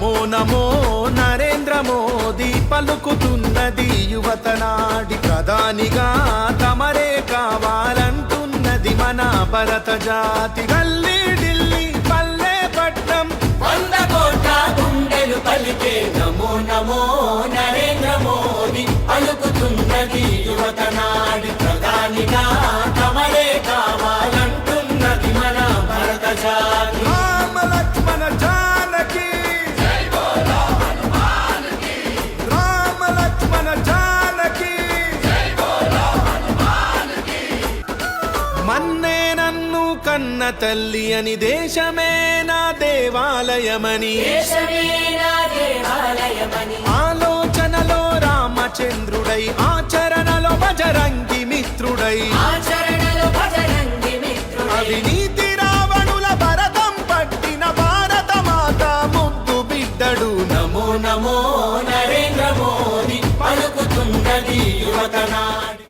నమో నమో నరేంద్ర మోదీ పలుకుతున్నది యువత నాడి ప్రధానిగా తమరే కావాలంటున్నది మన భరత జాతి. గల్లీ ఢిల్లీ పల్లె పట్నం 100 కోట్ల గుండెలు పలికే నమో నమో నరేంద్ర మోదీ పలుకుతున్నది యువత నాడి ప్రధానిగా తమరే కావాలంటున్నది మన భరత జాతి. రామ లక్ష్మణ జానకి రామ లక్ష్మణ జానకి మన్నే నన్ను కన్న తల్లి అని దేశమే నా దేవాలయమని ఆలోచనలో రామచంద్రుడై ఆచరణలో బజరంగి మిత్రుడై అవినీతి రావణుల భరతం పట్టిన భారత మాత ముద్దు బిడ్డడు. నమో నమో నరేంద్ర మోదీ పలుకుతున్నది యువత నాడి.